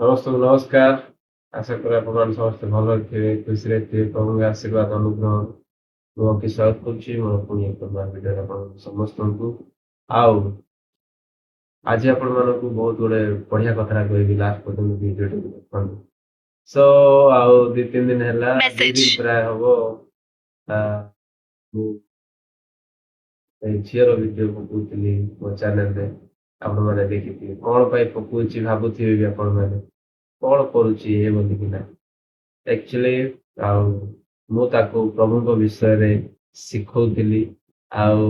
ସମସ୍ତଙ୍କୁ ନମସ୍କାର। ଆଶା କରେ ଆପଣମାନେ ସମସ୍ତେ ଭଲରେ ଥିବେ, ଖୁସିରେ ଥିବେ। ପ୍ରଭୁଙ୍କ ଆଶୀର୍ବାଦ ଅନୁଗ୍ରହ ମୁଁ ଅତି ସ୍ୱାଗତ କରୁଛି ମୋର ପୁଣି ଏକ ନୂଆ ଭିଡ଼ିଓରେ ଆପଣଙ୍କୁ ସମସ୍ତଙ୍କୁ। ଆଉ ଆଜି ଆପଣମାନଙ୍କୁ ବହୁତ ଗୁଡେ ବଢିଆ କଥା କହିବି, ଲାଷ୍ଟ ପର୍ଯ୍ୟନ୍ତ ଭିଡ଼ିଓଟି ଦେଖନ୍ତୁ। ସୋ ଆଉ 2-3 ଦିନ ହେଲା, 2 ଦିନ ପ୍ରାୟ ହବ ଆ, ମୁଁ ଏଇ ଝିଅର ଭିଡ଼ିଓ ପକଉଥିଲି ମୋ ଚ୍ୟାନେଲରେ। ଆପଣମାନେ ଦେଖିଥିବେ କଣ ପାଇଁ ପକଉଛି ଭାବୁଥିବେ ବି ଆପଣମାନେ, କଣ କରୁଛି ଏ ବୋଲିକିନା। ଆକ୍ଚୁଆଲି ଆଉ ମୁଁ ତାକୁ ପ୍ରଭୁଙ୍କ ବିଷୟରେ ଶିଖଉଥିଲି ଆଉ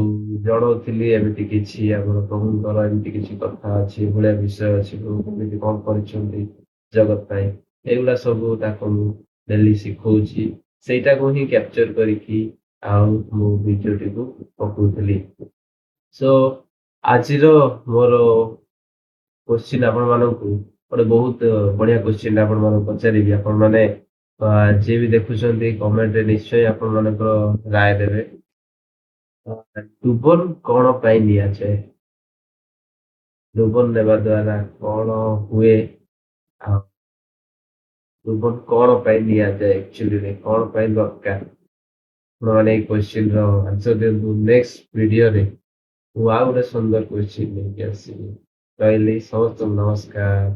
ଜଣଉଥିଲି ଏମିତି କିଛି ଆମର ପ୍ରଭୁଙ୍କର ଏମିତି କିଛି କଥା ଅଛି, ଏଭଳିଆ ବିଷୟ ଅଛି, ପ୍ରଭୁ କେମିତି କଣ କରିଛନ୍ତି ଜଗତ ପାଇଁ, ଏଗୁଡା ସବୁ ତାକୁ ମୁଁ ଡେଲି ଶିଖଉଛି। ସେଇଟାକୁ ହିଁ କ୍ୟାପଚର କରିକି ଆଉ ମୁଁ ଭିଡ଼ିଓଟିକୁ ପକଉଥିଲି। ସୋ ଆଜିର ମୋର କୋଶ୍ଚିନ୍ ଆପଣମାନଙ୍କୁ ଗୋଟେ ବହୁତ ବଢିଆ କୋଶ୍ଚିନ୍ ଆପଣମାନଙ୍କୁ ପଚାରିବି। ଆପଣମାନେ ଯିଏ ବି ଦେଖୁଛନ୍ତି କମେଣ୍ଟରେ ନିଶ୍ଚୟ ଆପଣମାନଙ୍କର ରାୟ ଦେବେ। ଟୁବଲ କଣ ପାଇଁ ନିଆଯାଏ? ଟୁବଲ ନେବା ଦ୍ଵାରା କଣ ହୁଏ? ଆଉ ଟୁବଲ କଣ ପାଇଁ ନିଆଯାଏ? ଆକ୍ଚୁଆଲିରେ କଣ ପାଇଁ ଦରକାର? ଆପଣମାନେ ଏଇ କୋଶ୍ଚିନ୍ ର ଆନ୍ସର ଦିଅନ୍ତୁ। ନେକ୍ସଟ ଭିଡିଓରେ ମୁଁ ଆଉ ଗୋଟେ ସୁନ୍ଦର କୋଶ୍ଚିନ୍ ନେଇକି ଆସିବି। ରହିଲି, ସମସ୍ତଙ୍କୁ ନମସ୍କାର।